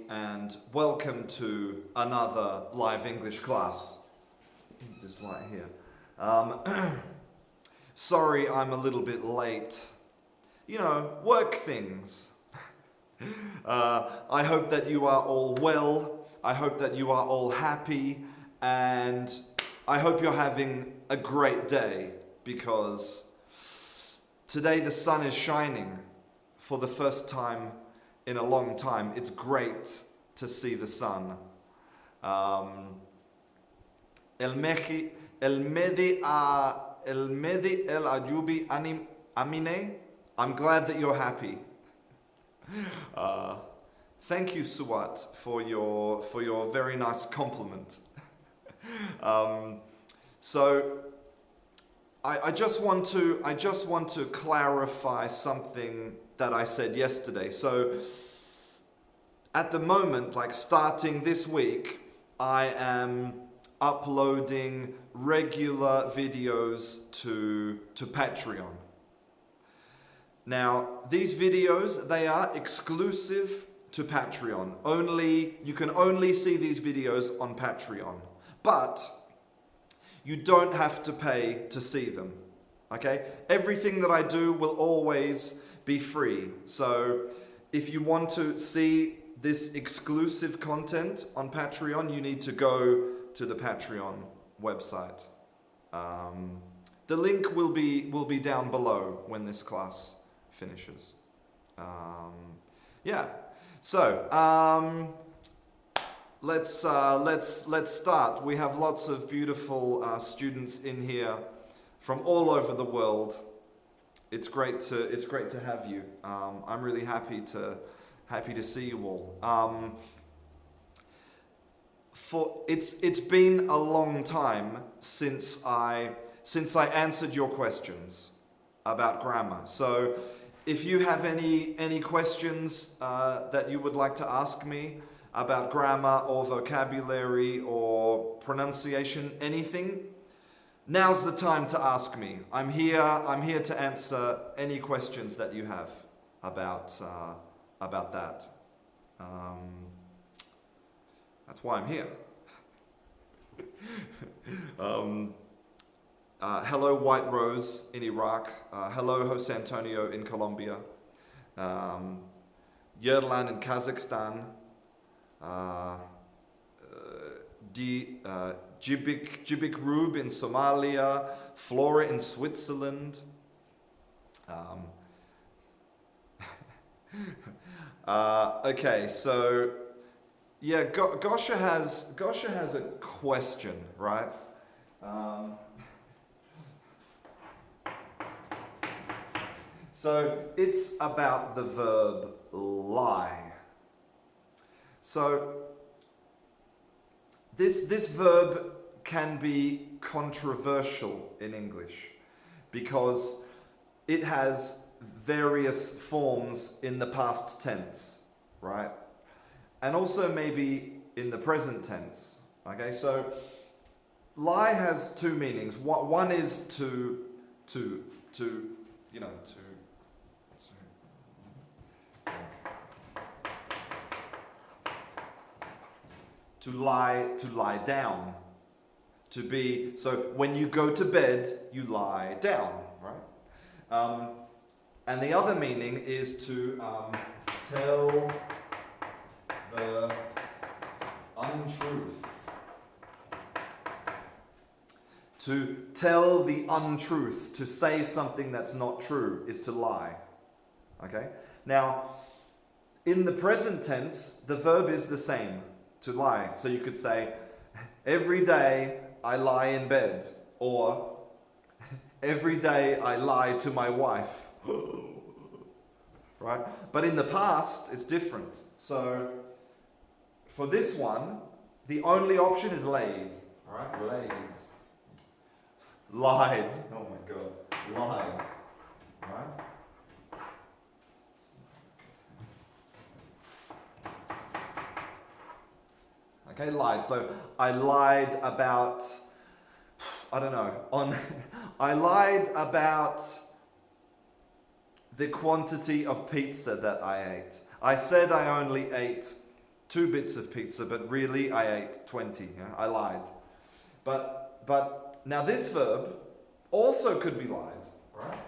and welcome to another live English class. This light here. Sorry I'm a little bit late. You know, work things. I hope that you are all well. I hope that you are all happy, and I hope you're having a great day, because today the sun is shining for the first time in a long time. It's great to see the sun. El Medi El Ajubi Amine. I'm glad that you're happy. Thank you, Suat, for your very nice compliment. So I just want to clarify something that I said yesterday. So at the moment, like starting this week, I am uploading regular videos to Patreon. Now, these videos, they are exclusive to Patreon. You can only see these videos on Patreon. But you don't have to pay to see them. Okay? Everything that I do will always be free. So if you want to see this exclusive content on Patreon, you need to go to the Patreon website. The link will be down below when this class finishes. Yeah. So let's start. We have lots of beautiful students in here from all over the world. It's great to have you. I'm really happy to see you all. It's been a long time since I answered your questions about grammar. So if you have any questions that you would like to ask me about grammar or vocabulary or pronunciation, anything, now's the time to ask me. I'm here to answer any questions that you have about that. That's why I'm here. Hello, White Rose in Iraq. Hello, Jose Antonio in Colombia. Yerlan in Kazakhstan. Jibik Rube in Somalia. Flora in Switzerland. Okay, so yeah, Gosha has a question, right? So it's about the verb lie. So this verb can be controversial in English because it has various forms in the past tense, right? And also maybe in the present tense. Okay, so lie has two meanings. One is to lie down. To be, so when you go to bed, you lie down, right? And the other meaning is to tell the untruth. To tell the untruth, to say something that's not true, is to lie. Okay? Now, in the present tense, the verb is the same, to lie. So you could say, every day I lie in bed, or every day I lie to my wife. Right? But in the past, it's different. So for this one, the only option is laid. All right? Laid. Lied. Oh my God. Lied. Right? Okay, lied. So I lied about, I don't know, I lied about the quantity of pizza that I ate. I said I only ate 2 bits of pizza, but really I ate 20. Yeah? I lied. But now this verb also could be lied, right?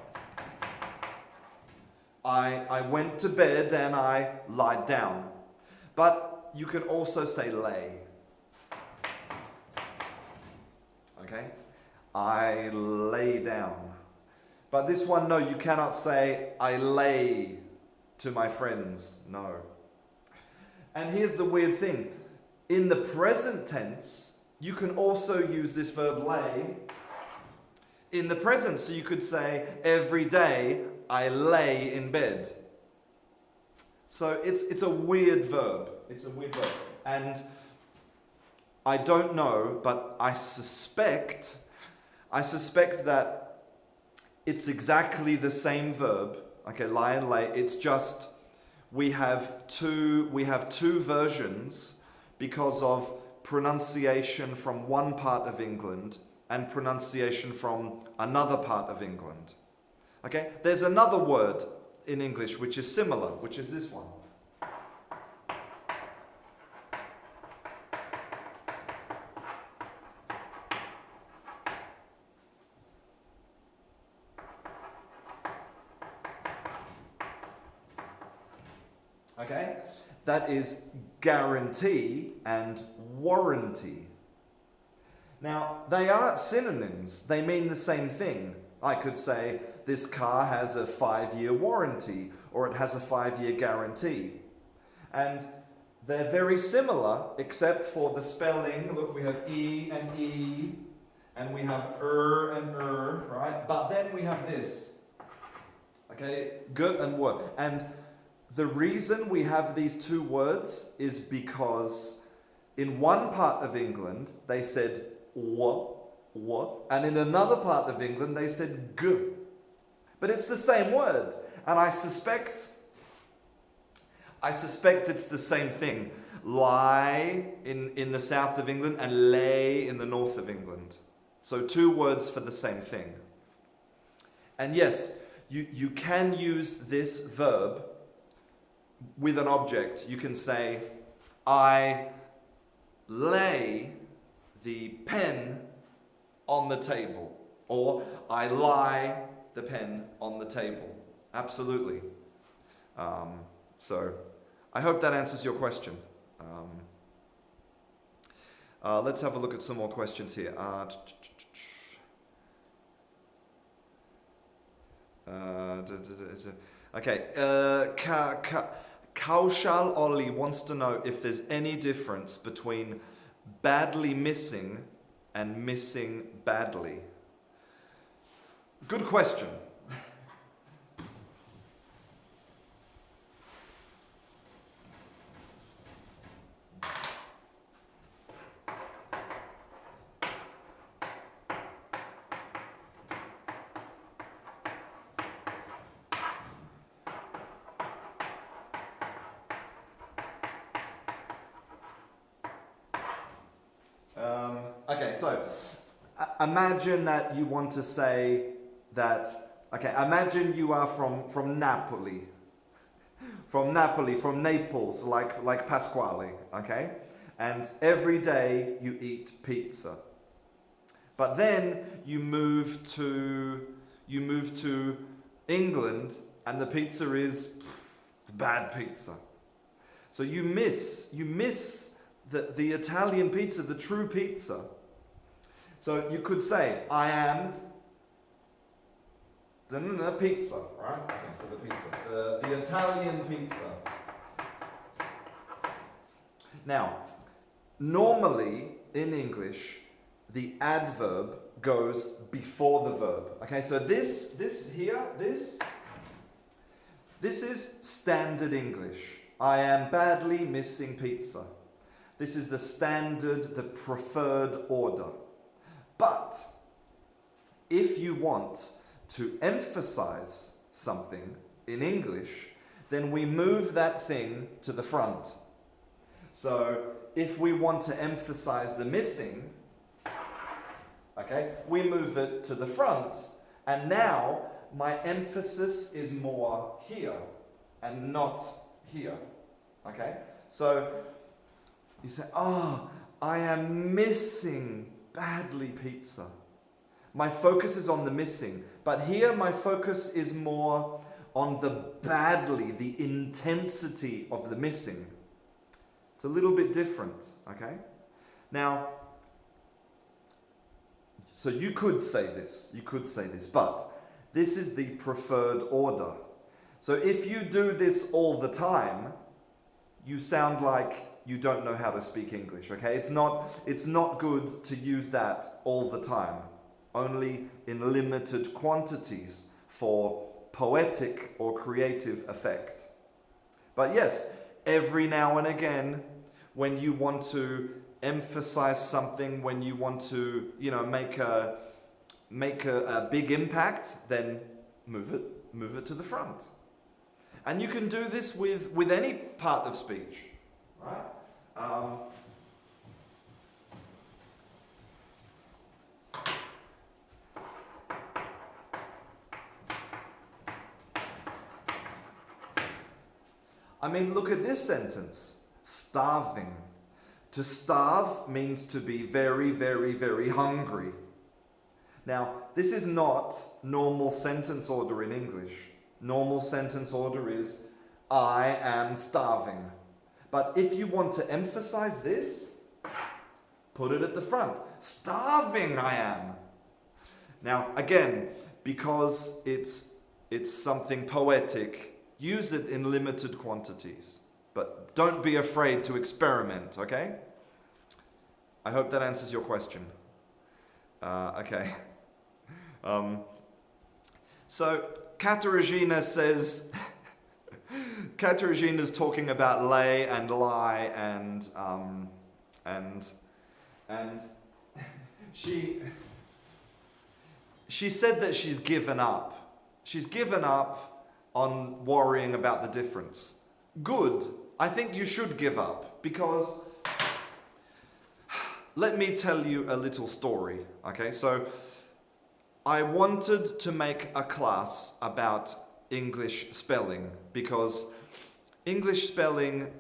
I went to bed and I lied down. But you can also say lay. Okay? I lay down. But this one, no, you cannot say I lay to my friends. No. And here's the weird thing. In the present tense, you can also use this verb lay in the present. So you could say, every day I lay in bed. So it's a weird verb. It's a weird verb. And I don't know, but I suspect that it's exactly the same verb. Okay, lie and lay. It's just we have two versions because of pronunciation from one part of England and pronunciation from another part of England. Okay, there's another word in English which is similar, which is this one. Okay, that is guarantee and warranty. Now, they are synonyms. They mean the same thing. I could say, this car has a 5-year warranty, or it has a 5-year guarantee. And they're very similar, except for the spelling. Look, we have E, and we have and right? But then we have this. Okay, good and word. And the reason we have these two words is because in one part of England, they said w, and in another part of England, they said g. But it's the same word. And I suspect it's the same thing. Lie in the south of England and lay in the north of England. So 2 words for the same thing. And yes, you can use this verb with an object. You can say, I lay the pen on the table, or I lie the pen on the table. Absolutely. So I hope that answers your question. Let's have a look at some more questions here. Okay. Kaushal Oli wants to know if there's any difference between badly missing and missing badly. Good question. Okay, so imagine that you want to say that, okay, imagine you are from Napoli. From Naples, like Pasquale, okay? And every day you eat pizza. But then you move to England and the pizza is bad pizza. So you miss the Italian pizza, the true pizza. So you could say, I am the pizza, right? Okay, so the pizza. The Italian pizza. Now, normally in English, the adverb goes before the verb. Okay, so this is standard English. I am badly missing pizza. This is the standard, the preferred order. But if you want to emphasize something in English, then we move that thing to the front. So if we want to emphasize the missing, okay, we move it to the front. And now my emphasis is more here and not here. Okay? So You say, oh, I am missing badly pizza. My focus is on the missing, but here my focus is more on the badly, the intensity of the missing. It's a little bit different, okay? Now, so you could say this, but this is the preferred order. So if you do this all the time, you sound like you don't know how to speak English, okay? It's not good to use that all the time. Only in limited quantities for poetic or creative effect. But yes, every now and again, when you want to emphasize something, when you want to, make a big impact, then move it to the front. And you can do this with any part of speech, right? I mean, look at this sentence. Starving. To starve means to be very, very, very hungry. Now, this is not normal sentence order in English. Normal sentence order is, I am starving. But if you want to emphasize this, put it at the front. Starving I am. Now, again, because it's something poetic, use it in limited quantities. But don't be afraid to experiment, okay? I hope that answers your question. Okay. So, Katarzyna says... Katarzyna's talking about lay and lie and she said that she's given up. She's given up on worrying about the difference. Good. I think you should give up because let me tell you a little story. Okay, so I wanted to make a class about English spelling because English spelling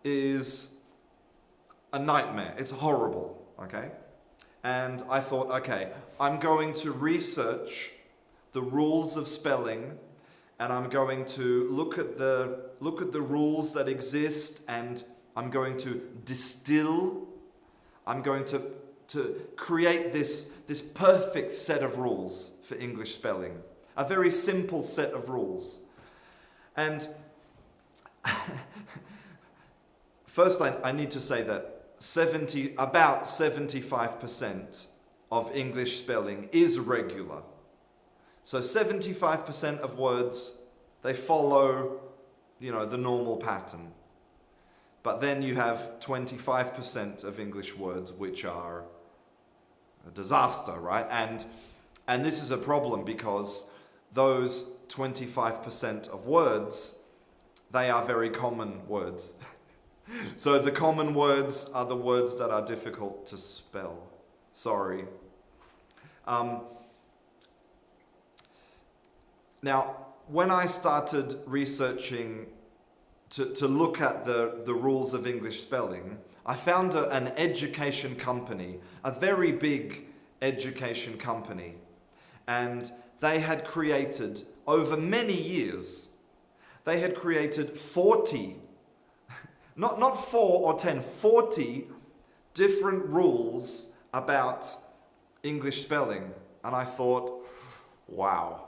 is a nightmare. It's horrible, okay? And I thought, okay, I'm going to research the rules of spelling and I'm going to look at the rules that exist and I'm going to distill. I'm going to create this perfect set of rules for English spelling. A very simple set of rules. And first I need to say that about 75% of English spelling is regular. So 75% of words, they follow, the normal pattern. But then you have 25% of English words which are a disaster, right? And this is a problem because those 25% of words, they are very common words. So the common words are the words that are difficult to spell. Sorry. Now, when I started researching to look at the rules of English spelling, I found an education company, a very big education company. And they had created, over many years, they had created 40, not 4 or 10, 40 different rules about English spelling. And I thought, wow,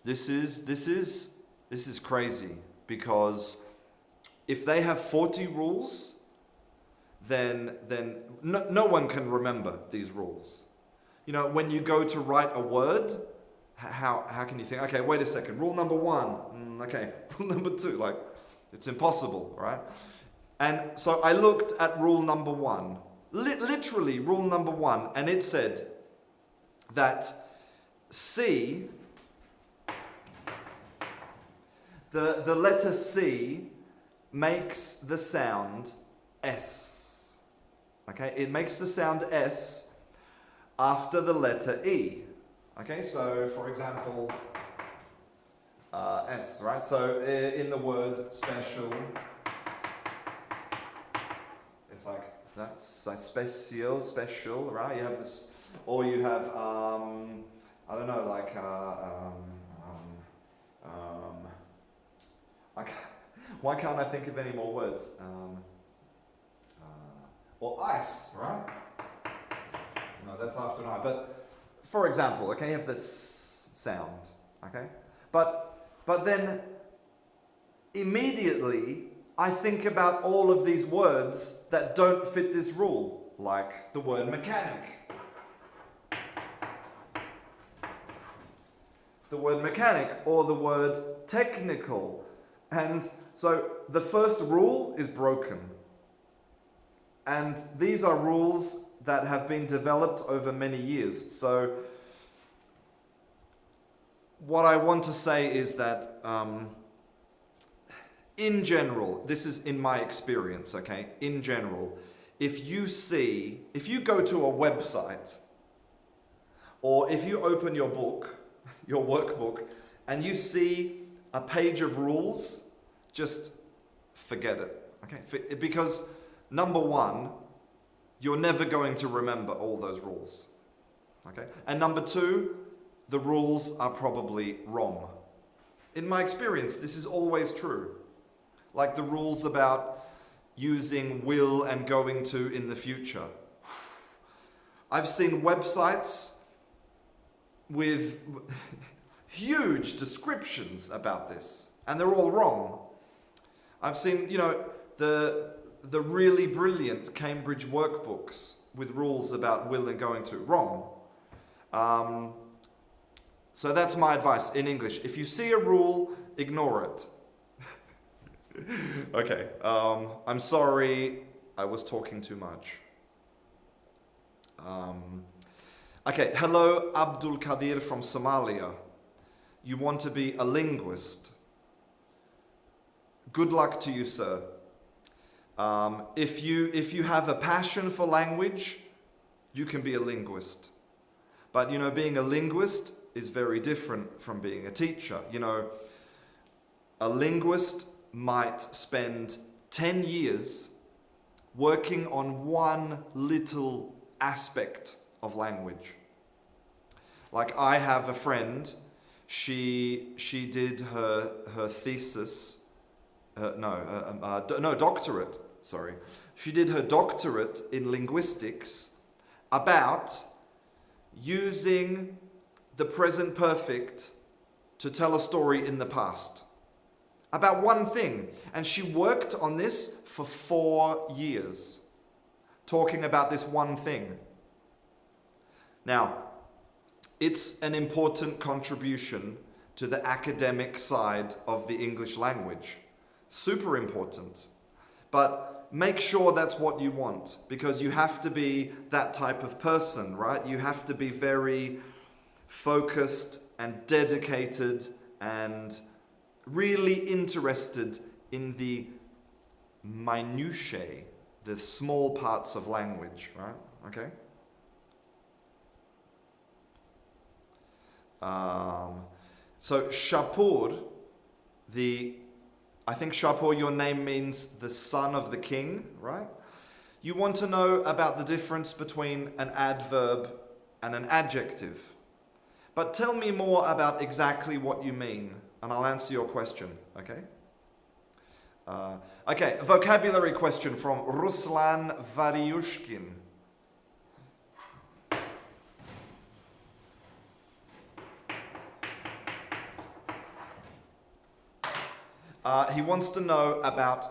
this is crazy, because if they have 40 rules, then no one can remember these rules. When you go to write a word, how can you think, okay, wait a second, rule number 1, okay, rule number 2, it's impossible, right? And so I looked at rule number 1, literally rule number 1, and it said that C, the letter C makes the sound S. Okay, it makes the sound S after the letter E. Okay, so for example, S, right? So in the word special, it's like That's special, right? You have this, or you have, I don't know, like, why can't I think of any more words? Or ice, right? No, that's after an I. But for example, okay, you have this sound, okay? But then immediately I think about all of these words that don't fit this rule, like the word mechanic. The word mechanic or the word technical. And so the first rule is broken. And these are rules that have been developed over many years. So what I want to say is that in general, this is in my experience, okay? In general, if you go to a website or if you open your book, your workbook, and you see a page of rules, just forget it, okay? Because number one, you're never going to remember all those rules, okay? And number two, the rules are probably wrong. In my experience, this is always true. Like the rules about using will and going to in the future. I've seen websites with huge descriptions about this, and they're all wrong. I've seen, the really brilliant Cambridge workbooks with rules about will and going to. Wrong. So that's my advice in English. If you see a rule, ignore it. Okay, I'm sorry, I was talking too much. Okay, hello, Abdul Kadir from Somalia. You want to be a linguist. Good luck to you, sir. If you have a passion for language, you can be a linguist. But being a linguist is very different from being a teacher. A linguist might spend 10 years working on one little aspect of language. Like I have a friend, she did her thesis, doctorate, sorry. She did her doctorate in linguistics about using the present perfect to tell a story in the past. About one thing. And she worked on this for 4 years, talking about this one thing. Now, it's an important contribution to the academic side of the English language. Super important. But make sure that's what you want, because you have to be that type of person, right? You have to be very focused and dedicated and really interested in the minutiae, the small parts of language, right? Okay? So Shapur, I think Shapur, your name means the son of the king, right? You want to know about the difference between an adverb and an adjective. But tell me more about exactly what you mean, and I'll answer your question, okay? Okay, a vocabulary question from Ruslan Varyushkin. He wants to know about...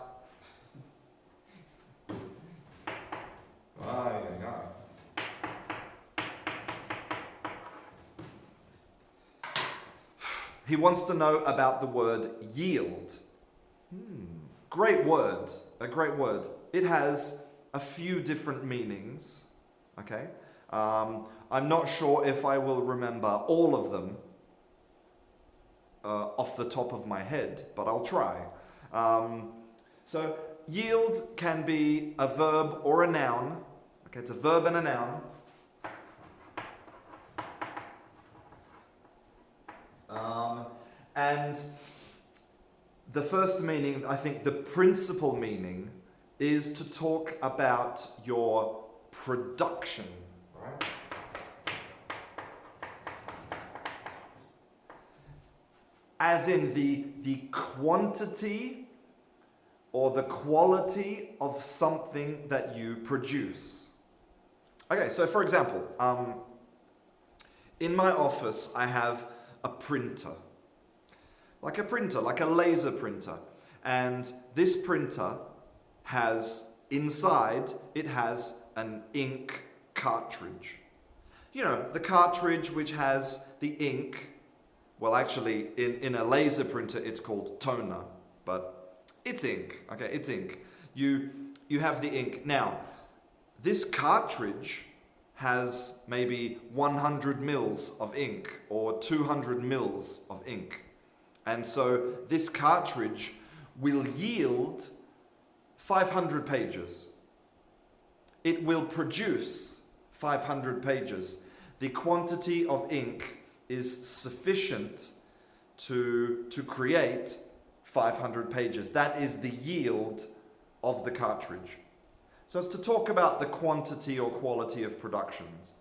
He wants to know about the word yield. Great word, a great word. It has a few different meanings, okay? I'm not sure if I will remember all of them off the top of my head, but I'll try. So yield can be a verb or a noun. Okay, it's a verb and a noun. And the first meaning, I think the principal meaning, is to talk about your production, right? As in the quantity or the quality of something that you produce. Okay, so for example, in my office I have a printer, like a laser printer. And this printer has, inside, it has an ink cartridge. You know, the cartridge which has the ink. Well, actually, in a laser printer, it's called toner, but it's ink. Okay, it's ink. You have the ink. Now, this cartridge has maybe 100 mils of ink or 200 mils of ink. And so this cartridge will yield 500 pages. It will produce 500 pages. The quantity of ink is sufficient to create 500 pages. That is the yield of the cartridge. So it's to talk about the quantity or quality of productions.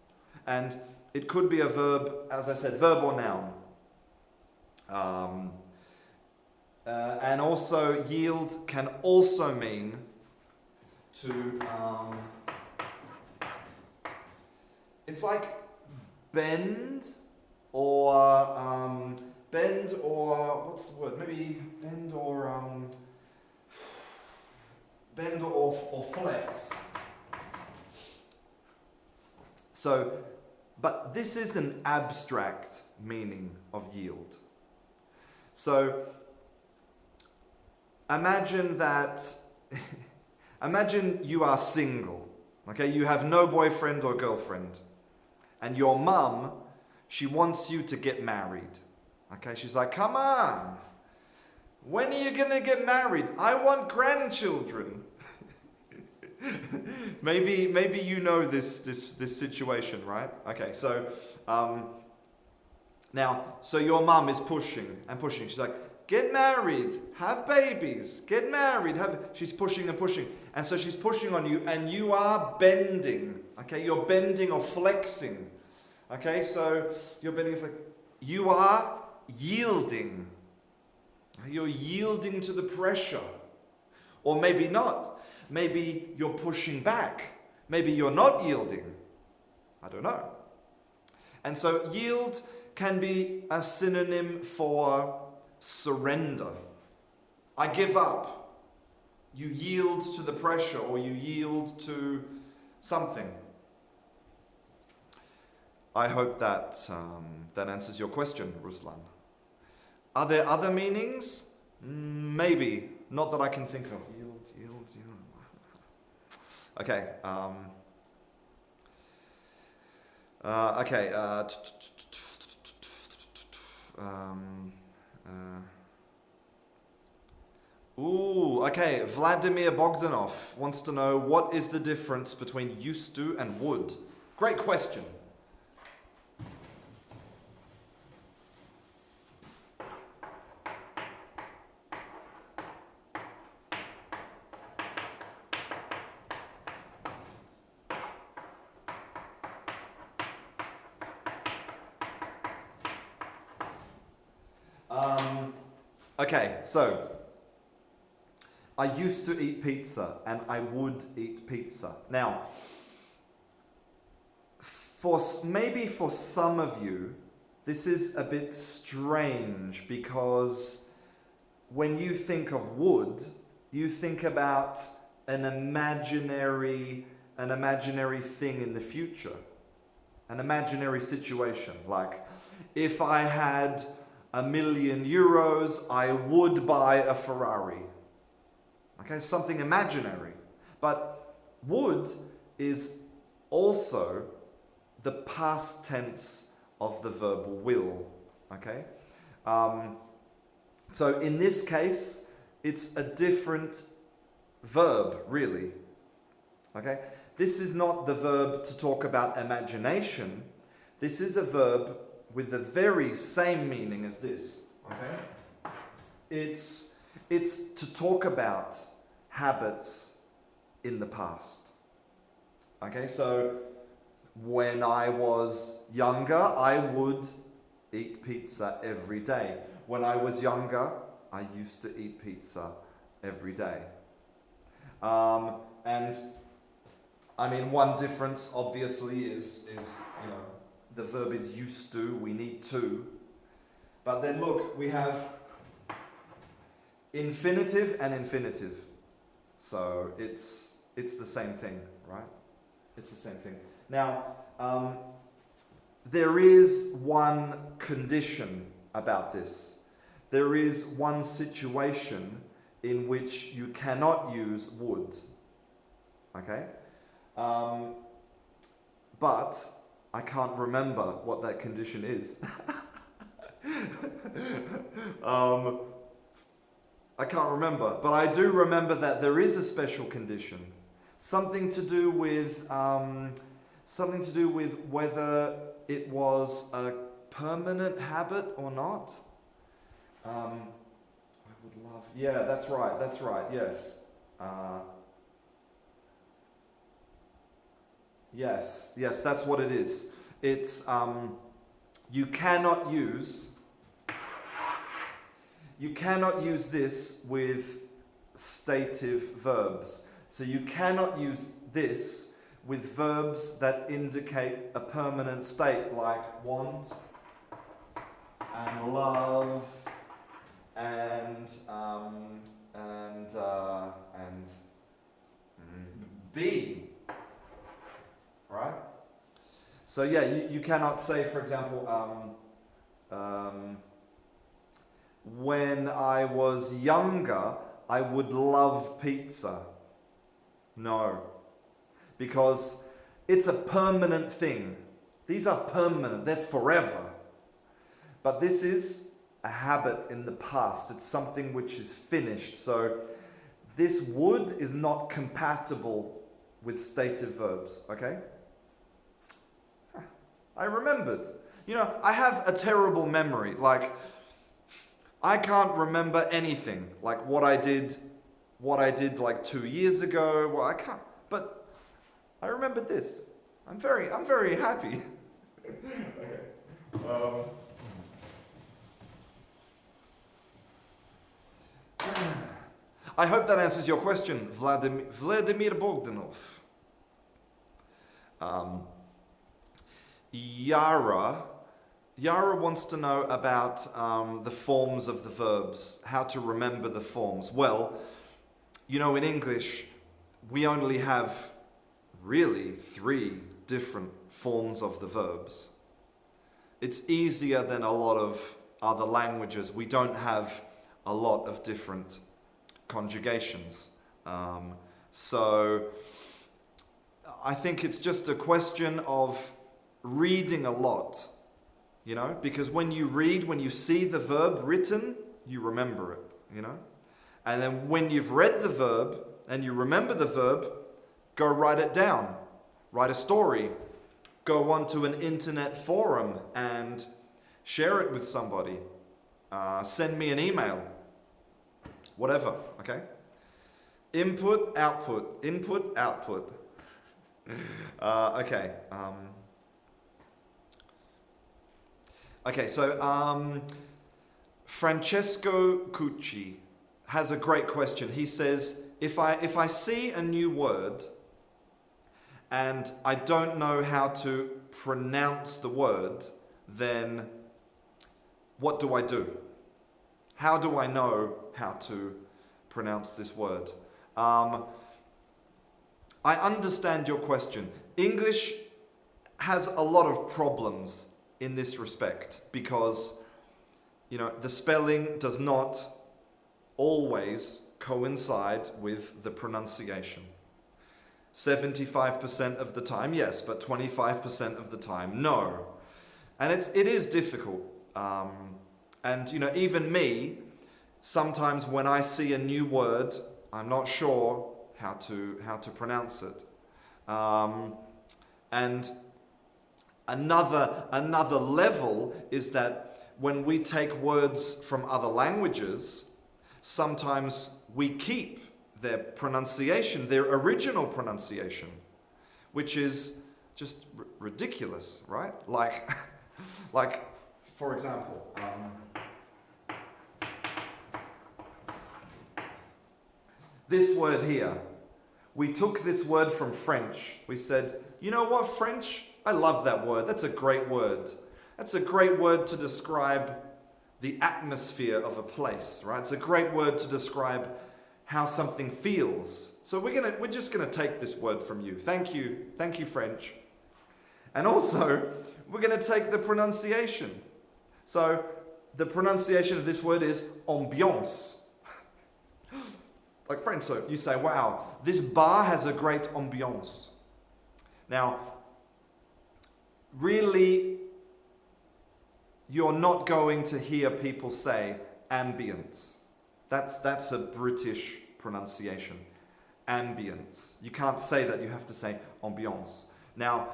And it could be a verb, as I said, verb or noun. And also yield can also mean to, it's like bend or what's the word? Maybe bend or flex. So, but this is an abstract meaning of yield. So, imagine you are single, okay? You have no boyfriend or girlfriend. And your mum, she wants you to get married. Okay, she's like, come on. When are you gonna get married? I want grandchildren. maybe you know this situation, right? Okay, so now, so your mum is pushing and pushing. She's like, get married, have babies, get married, she's pushing and pushing. And so she's pushing on you and you are bending. Okay, you're bending or flexing. Okay, so you're bending, you are yielding. You're yielding to the pressure. Or maybe not. Maybe you're pushing back. Maybe you're not yielding. I don't know. And so yield can be a synonym for surrender. I give up. You yield to the pressure or you yield to something. I hope that that answers your question, Ruslan. Are there other meanings? Maybe. Not that I can think of. Yield. Okay. Okay. Vladimir Bogdanov wants to know, what is the difference between used to and would? Great question. Okay, so I used to eat pizza and I would eat pizza. Now, maybe for some of you, this is a bit strange because when you think of would, you think about an imaginary thing in the future, an imaginary situation. Like, if I had €1 million, I would buy a Ferrari. Okay, something imaginary. But would is also the past tense of the verb will. Okay? So in this case, it's a different verb, really. Okay? This is not the verb to talk about imagination. This is a verb with the very same meaning as this. Okay? It's to talk about habits in the past. Okay, so when I was younger, I would eat pizza every day. When I was younger, I used to eat pizza every day. And I mean, one difference obviously is the verb is used to, we need to. But then look, we have infinitive and infinitive. So it's the same thing, right? It's the same thing. Now, there is one condition about this. There is one situation in which you cannot use would. Okay? But I can't remember what that condition is. I can't remember, but I do remember that there is a special condition, something to do with whether it was a permanent habit or not. I would love. Yeah, that's right. Yes. Yes, that's what it is. It's you cannot use this with stative verbs. So you cannot use this with verbs that indicate a permanent state, like want and love and be. Right? So yeah, you cannot say, for example, when I was younger, I would love pizza. No. Because it's a permanent thing. These are permanent, they're forever. But this is a habit in the past. It's something which is finished. So this would is not compatible with stative verbs, okay? I remembered. I have a terrible memory. Like, I can't remember anything. Like what I did like 2 years ago. Well, I can't. But I remembered this. I'm very happy. Okay. I hope that answers your question, Vladimir Bogdanov. Yara wants to know about the forms of the verbs, how to remember the forms. Well, in English, we only have really 3 different forms of the verbs. It's easier than a lot of other languages. We don't have a lot of different conjugations. So I think it's just a question of reading a lot, because when you see the verb written, you remember it, And then when you've read the verb and you remember the verb, go write it down. Write a story. Go onto an internet forum and share it with somebody. Send me an email. Whatever, okay? Input, output. Input, output. Okay. Okay, so Francesco Cucci has a great question. He says, if I see a new word and I don't know how to pronounce the word, then what do I do? How do I know how to pronounce this word? I understand your question. English has a lot of problems in this respect because, the spelling does not always coincide with the pronunciation. 75% of the time, yes, but 25% of the time, no. And it is difficult. And even me, sometimes when I see a new word, I'm not sure how to pronounce it. And another level is that when we take words from other languages, sometimes we keep their pronunciation, their original pronunciation, which is just ridiculous, right? Like, for example, this word here. We took this word from French. We said, you know what, French? I love that word. That's a great word. That's a great word to describe the atmosphere of a place, right? It's a great word to describe how something feels. So we're just gonna take this word from you. Thank you, French. And also, we're gonna take the pronunciation. So the pronunciation of this word is ambiance. Like French, so you say, wow, this bar has a great ambiance. Now, really, you're not going to hear people say ambience. That's a British pronunciation. Ambience. You can't say that, you have to say ambiance. Now,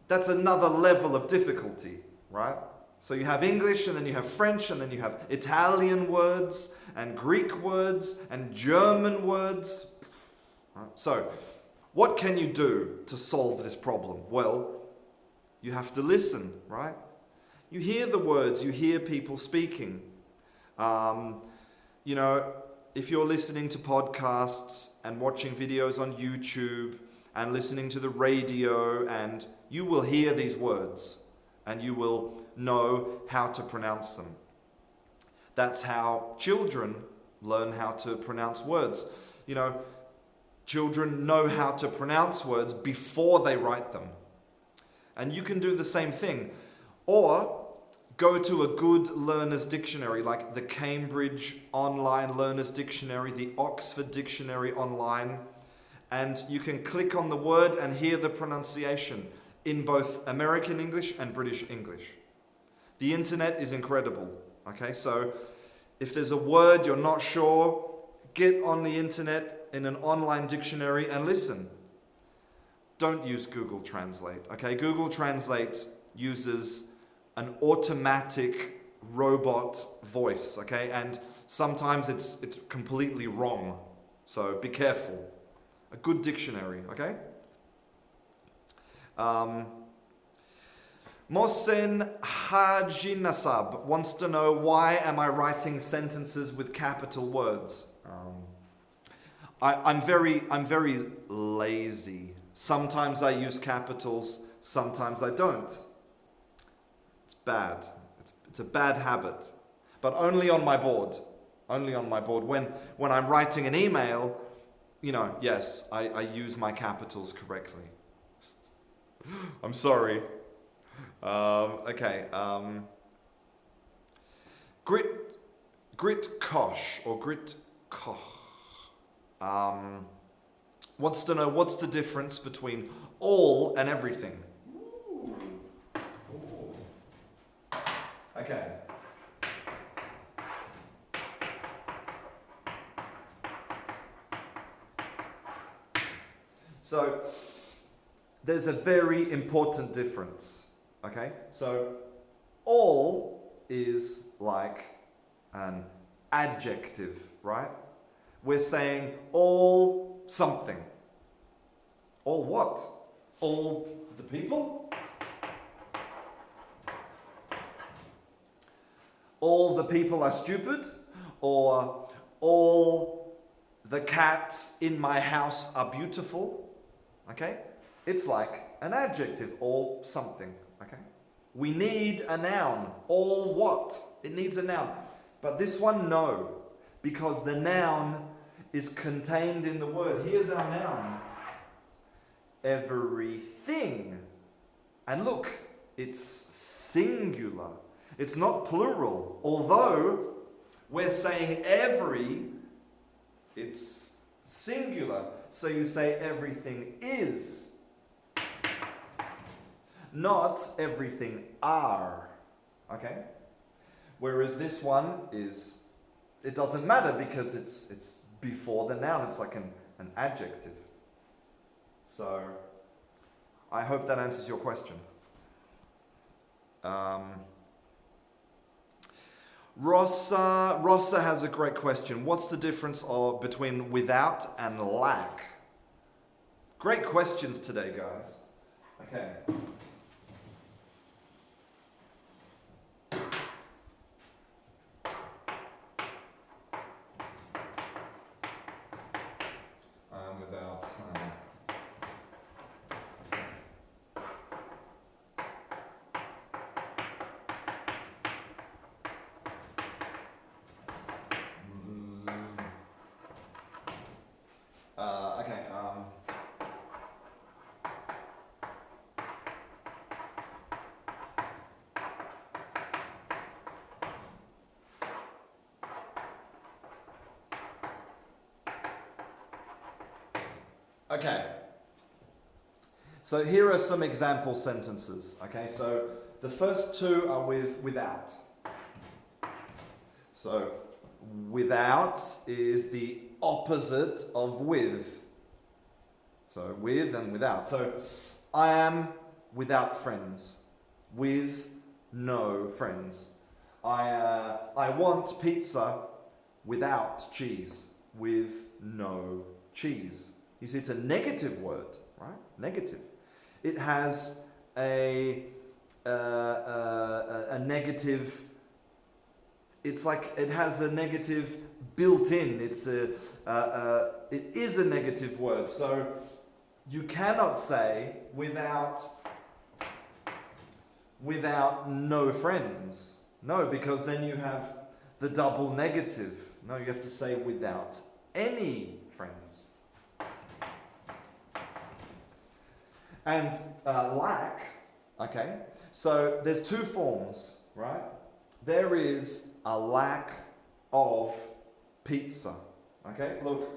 that's another level of difficulty, right? So you have English, and then you have French, and then you have Italian words, and Greek words, and German words. Right? So, what can you do to solve this problem? Well, you have to listen, right? You hear the words, you hear people speaking. You know, if you're listening to podcasts and watching videos on YouTube and listening to the radio, and you will hear these words and you will know how to pronounce them. That's how children learn how to pronounce words. You know, children know how to pronounce words before they write them. And you can do the same thing. Or go to a good learner's dictionary, like the Cambridge Online Learner's Dictionary, the Oxford Dictionary Online, and you can click on the word and hear the pronunciation in both American English and British English. The internet is incredible, okay? So if there's a word you're not sure, get on the internet in an online dictionary and listen. Don't use Google Translate, okay? Google Translate uses an automatic robot voice, okay? And sometimes it's completely wrong. So be careful. A good dictionary, okay? Mohsen Haji Nasab wants to know, why am I writing sentences with capital words? I'm very lazy. Sometimes I use capitals, sometimes I don't. It's bad. It's a bad habit. But only on my board. Only on my board. When I'm writing an email, you know, yes, I use my capitals correctly. I'm sorry. Okay. Grit kosh or grit koch. Wants to know, what's the difference between all and everything? Okay. So, there's a very important difference, okay? So, all is like an adjective, right? We're saying all something. All what? All the people? All the people are stupid? Or all the cats in my house are beautiful? Okay? It's like an adjective, all something. Okay? We need a noun. All what? It needs a noun. But this one, no. Because the noun is contained in the word. Here's our noun. Everything. And look, it's singular. It's not plural. Although we're saying every, it's singular. So you say everything is. Not everything are. Okay? Whereas this one is, it doesn't matter because it's before the noun. It's like an adjective. So, I hope that answers your question. Rossa has a great question. What's the difference between without and lack? Great questions today, guys. Okay. Without. Okay. Okay. So here are some example sentences. Okay, so the first two are without. So without is the opposite of with. So with and without. So I am without friends. With no friends. I want pizza without cheese. With no cheese. You see, it's a negative word, right? Negative. It has a negative. It's like it has a negative built in. It is a negative word. So you cannot say without no friends. No, because then you have the double negative. No, you have to say without any friends. And lack, okay, so there's two forms, right? There is a lack of pizza, okay? Look.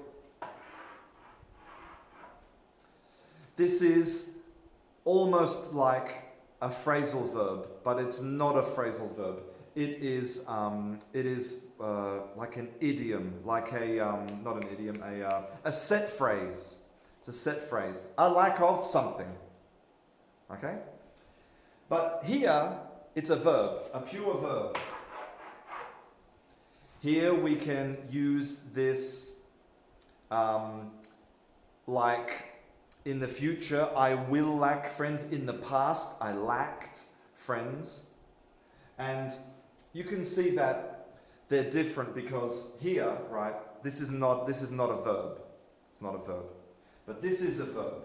This is almost like a phrasal verb, but it's not a phrasal verb. It is like an idiom, like not an idiom, a set phrase. It's a set phrase. A lack of something. Okay? But here, it's a verb, a pure verb. Here we can use this like in the future, I will lack friends. In the past, I lacked friends. And you can see that they're different because here, right, this is not a verb. It's not a verb. But this is a verb.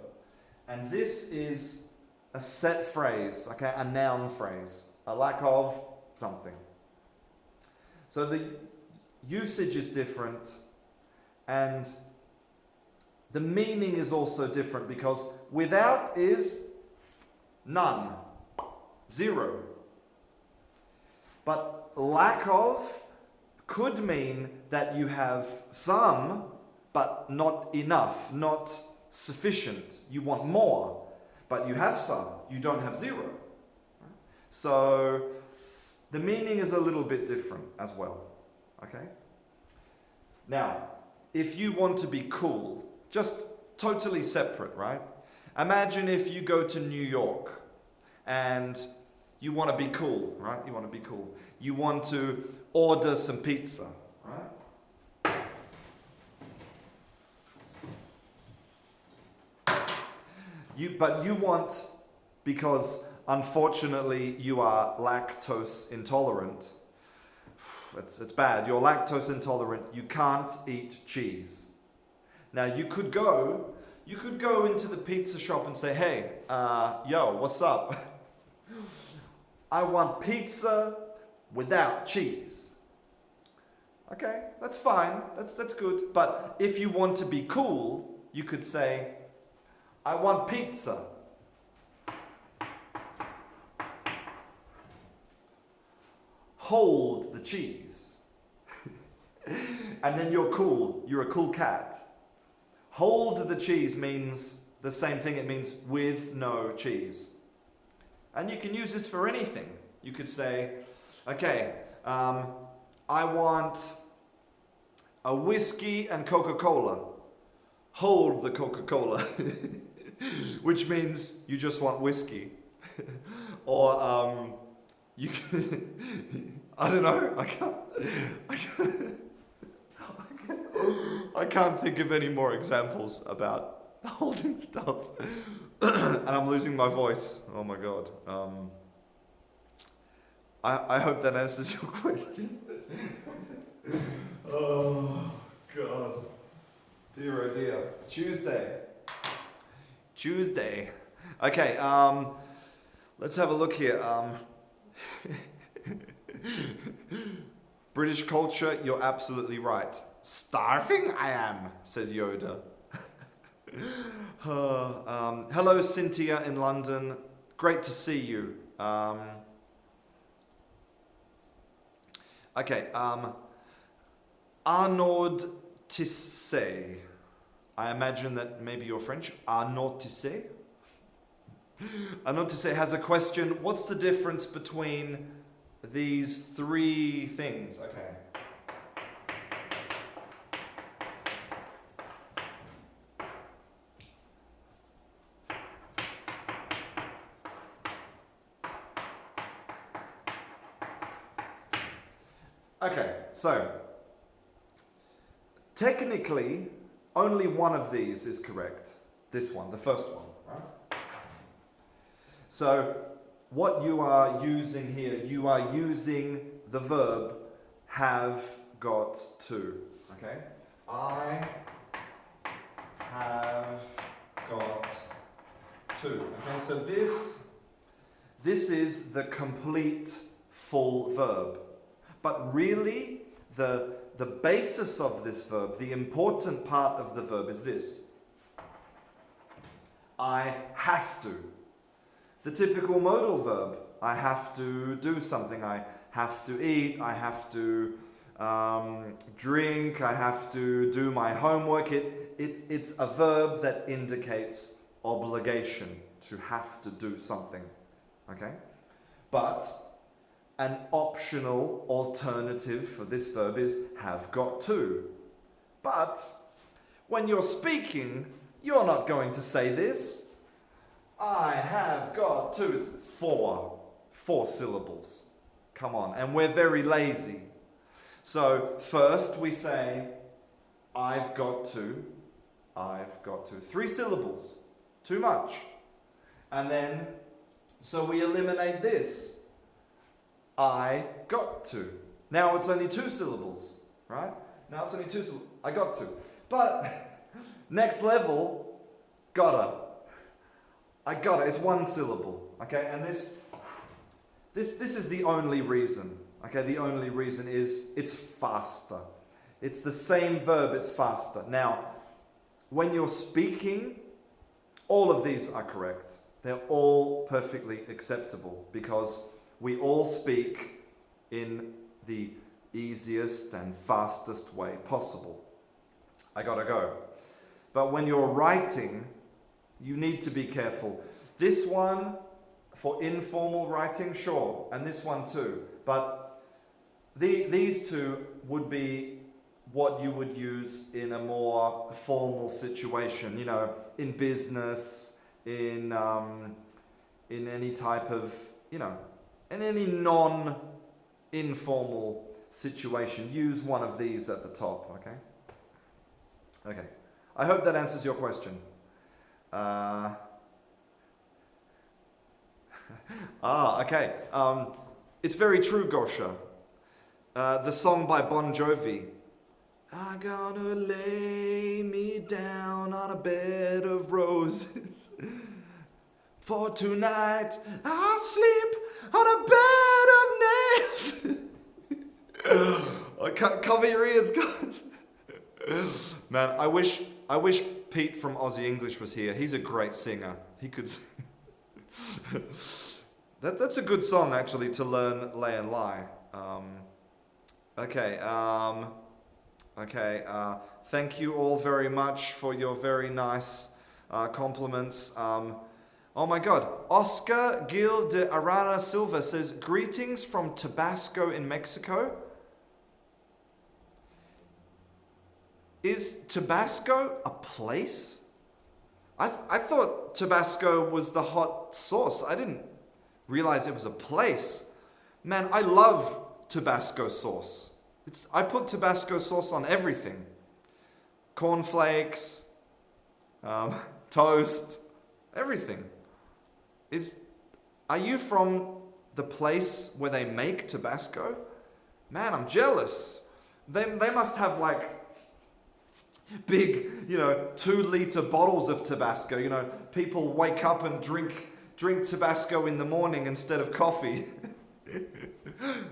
And this is a set phrase, okay, a noun phrase. A lack of something. So the usage is different and the meaning is also different because without is none, zero. But lack of could mean that you have some, but not enough, not sufficient. You want more, but you have some. You don't have zero. So the meaning is a little bit different as well. Okay? Now, if you want to be cool, just totally separate, right? Imagine if you go to New York and you want to be cool, right? You want to be cool. You want to order some pizza, right? But you want, because unfortunately you are lactose intolerant. It's bad. You're lactose intolerant. You can't eat cheese. Now you could go into the pizza shop and say, hey, yo, what's up? I want pizza without cheese. Okay, that's fine. That's good. But if you want to be cool, you could say, I want pizza. Hold the cheese. And then you're cool. You're a cool cat. Hold the cheese means the same thing. It means with no cheese. And you can use this for anything. You could say, okay, I want a whiskey and Coca-Cola. Hold the Coca-Cola. Which means you just want whiskey. Or I don't know. I can't think of any more examples about holding stuff. And I'm losing my voice. Oh my God. I hope that answers your question. Oh God. Dear oh dear. Tuesday. Okay, let's have a look here. British culture, you're absolutely right. Starving I am, says Yoda. Hello Cynthia in London. Great to see you. Okay, Arnaud Tissé. I imagine that maybe you're French. Arnaud Tissé. Arnaud Tissé has a question. What's the difference between these three things? Okay. Okay, so technically only one of these is correct. This one, the first one, right? So what you are using here, you are using the verb have got to, okay? I have got to. Okay, so this is the complete full verb. But really, the basis of this verb, the important part of the verb is this. I have to. The typical modal verb, I have to do something. I have to eat, I have to drink, I have to do my homework. It's a verb that indicates obligation, to have to do something. Okay? But an optional alternative for this verb is have got to. But when you're speaking, you're not going to say this. I have got to. It's four syllables. Come on. And we're very lazy. So first we say I've got to. 3 syllables. Too much. And then, so we eliminate this. I got to. Now it's only 2 syllables, right? Now it's only 2 syllables. I got to. But next level, gotta. I gotta. It's 1 syllable. Okay, and this is the only reason. Okay, the only reason is it's faster. It's the same verb, it's faster. Now, when you're speaking, all of these are correct. They're all perfectly acceptable because we all speak in the easiest and fastest way possible. I gotta go. But when you're writing, you need to be careful. This one, for informal writing, sure, and this one too. But these two would be what you would use in a more formal situation, you know, in business, in any type of, you know, in any non-informal situation. Use one of these at the top, okay? Okay. I hope that answers your question. Okay. It's very true, Gosha. The song by Bon Jovi. I'm gonna lay me down on a bed of roses. For tonight, I'll sleep on a bed of nails. Cover your ears, guys. Man, I wish Pete from Aussie English was here. He's a great singer. He could. That's a good song actually to learn lay and lie. Okay. Thank you all very much for your very nice compliments. Oh my God. Oscar Gil de Arana Silva says, greetings from Tabasco in Mexico. Is Tabasco a place? I thought Tabasco was the hot sauce. I didn't realize it was a place. Man, I love Tabasco sauce. I put Tabasco sauce on everything. Cornflakes, toast, everything. Are you from the place where they make Tabasco? Man, I'm jealous. They must have like big, 2-liter bottles of Tabasco. People wake up and drink Tabasco in the morning instead of coffee.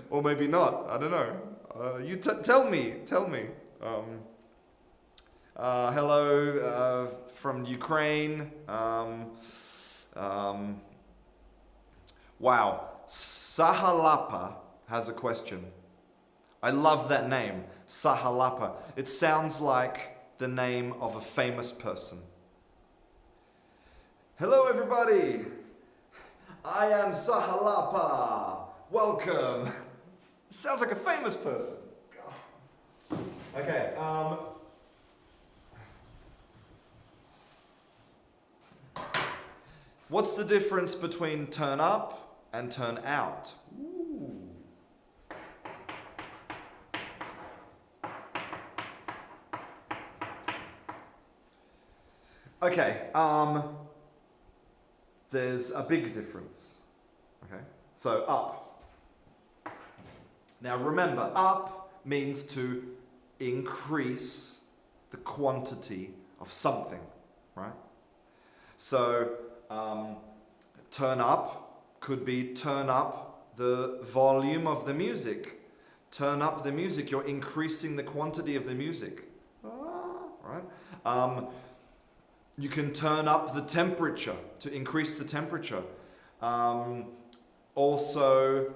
Or maybe not, I don't know. You tell me. Hello from Ukraine. Wow, Sahalapa has a question. I love that name, Sahalapa. It sounds like the name of a famous person. Hello everybody, I am Sahalapa. Welcome. Sounds like a famous person. Okay, what's the difference between turn up and turn out? Ooh. Okay, there's a big difference. Okay, so up. Now remember, up means to increase the quantity of something, right? So, turn up could be turn up the volume of the music. Turn up the music, you're increasing the quantity of the music. Right? You can turn up the temperature to increase the temperature. Also,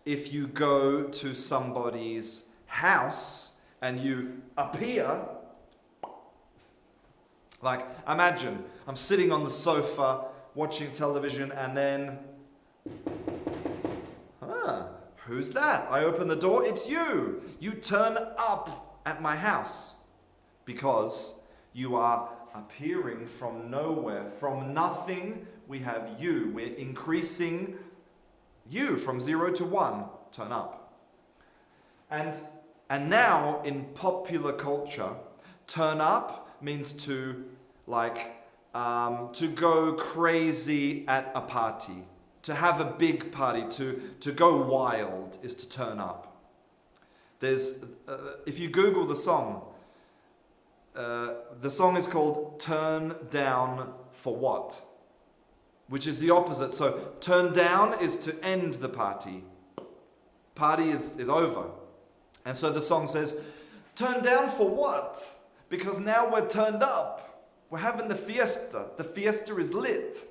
if you go to somebody's house and you appear, like imagine I'm sitting on the sofa watching television and then, who's that? I open the door, it's you. You turn up at my house because you are appearing from nowhere. From nothing, we have you. We're increasing you from 0 to 1. Turn up. And now in popular culture, turn up means to go crazy at a party. To have a big party, to go wild is to turn up. There's, if you Google the song is called Turn Down for What? Which is the opposite. So turn down is to end the party. Party is over. And so the song says, turn down for what? Because now we're turned up. We're having the fiesta. The fiesta is lit.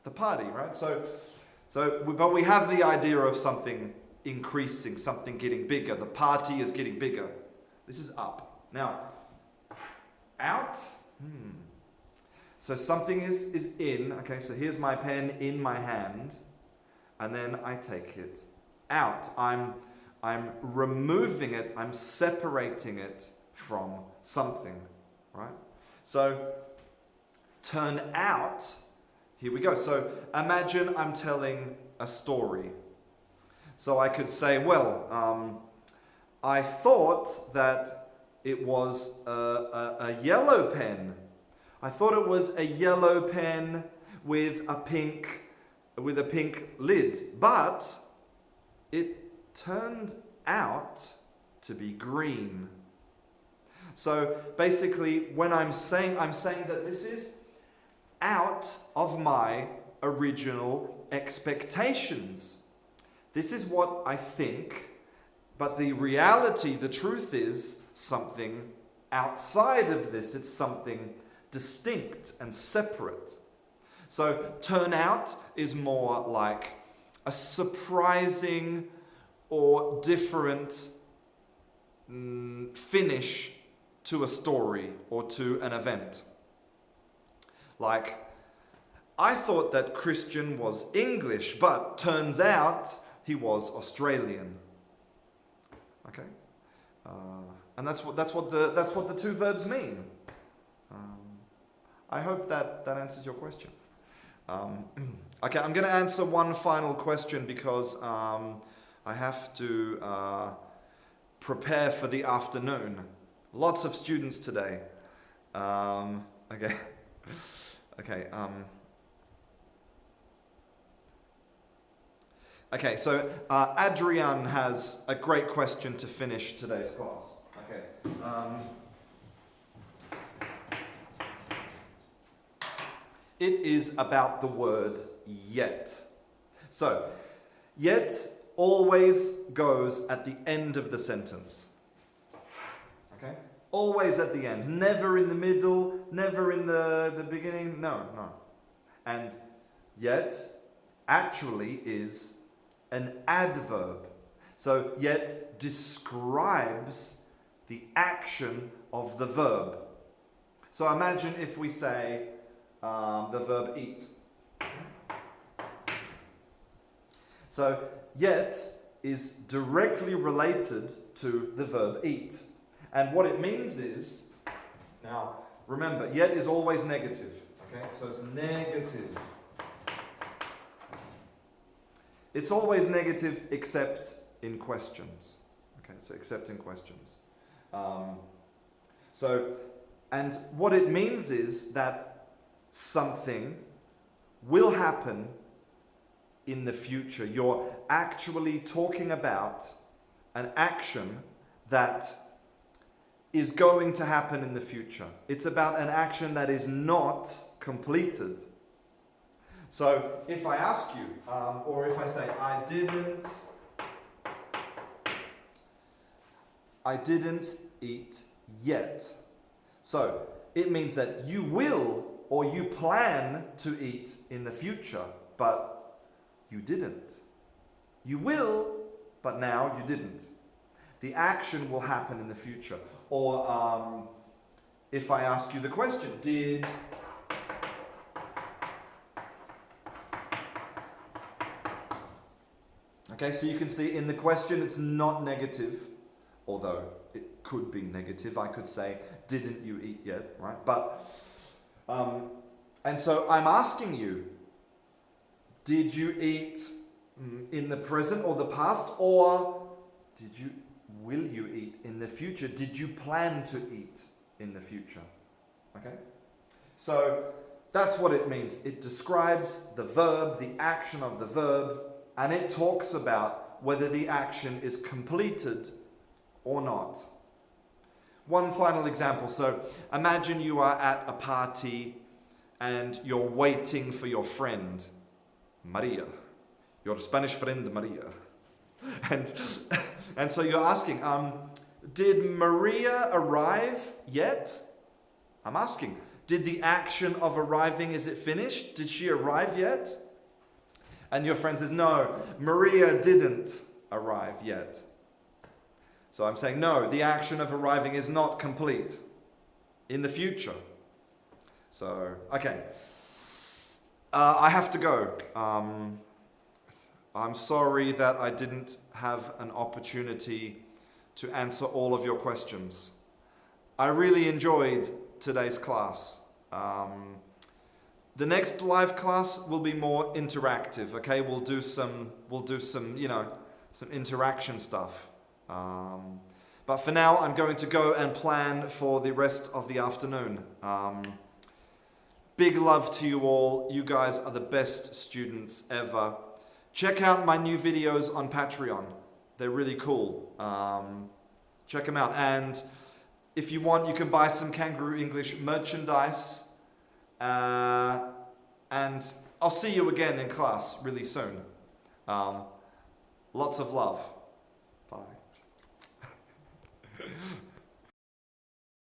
The party, right? But we have the idea of something increasing, something getting bigger. The party is getting bigger. This is up. Now, out. So something is in. Okay, so here's my pen in my hand. And then I take it out. I'm removing it. I'm separating it from something. Right? So, turn out. Here we go. So imagine I'm telling a story. So I could say, well, I thought that it was a yellow pen. I thought it was a yellow pen with a pink lid, but it turned out to be green. So basically, when I'm saying that this is out of my original expectations. This is what I think, but the reality, the truth is something outside of this. It's something distinct and separate. So turn out is more like a surprising or different finish to a story or to an event. Like, I thought that Christian was English, but turns out he was Australian. Okay, and that's what the two verbs mean. I hope that answers your question. Okay, I'm going to answer one final question because I have to prepare for the afternoon. Lots of students today. Okay. Okay. Okay, so Adrian has a great question to finish today's class. Okay. It is about the word yet. So, yet always goes at the end of the sentence. Okay? Always at the end. Never in the middle, never in the beginning. No. And yet actually is an adverb. So yet describes the action of the verb. So imagine if we say the verb eat. So yet is directly related to the verb eat. And what it means is, now remember, yet is always negative. Okay, so it's negative. It's always negative except in questions. Okay, so except in questions. And what it means is that something will happen in the future. You're actually talking about an action that is going to happen in the future. It's about an action that is not completed. So if I ask you, or if I say, I didn't eat yet. So it means that you will or you plan to eat in the future, but you didn't. You will, but now you didn't. The action will happen in the future. Or if I ask you the question, did Okay, so you can see in the question it's not negative, although it could be negative. I could say, didn't you eat yet, right? But, and so I'm asking you, did you eat in the present or the past, or will you eat in the future? Did you plan to eat in the future? Okay? So that's what it means. It describes the verb, the action of the verb, and it talks about whether the action is completed or not. One final example. So imagine you are at a party and you're waiting for your friend, Maria. Your Spanish friend, Maria. And so you're asking, did Maria arrive yet? I'm asking, did the action of arriving, is it finished? Did she arrive yet? And your friend says, no, Maria didn't arrive yet. So I'm saying, no, the action of arriving is not complete in the future. So, okay. I have to go. I'm sorry that I didn't have an opportunity to answer all of your questions. I really enjoyed today's class. The next live class will be more interactive, okay? We'll do some, some interaction stuff. But for now, I'm going to go and plan for the rest of the afternoon. Big love to you all. You guys are the best students ever. Check out my new videos on Patreon. They're really cool. Check them out. And if you want, you can buy some Canguro English merchandise. And I'll see you again in class really soon. Lots of love. Bye.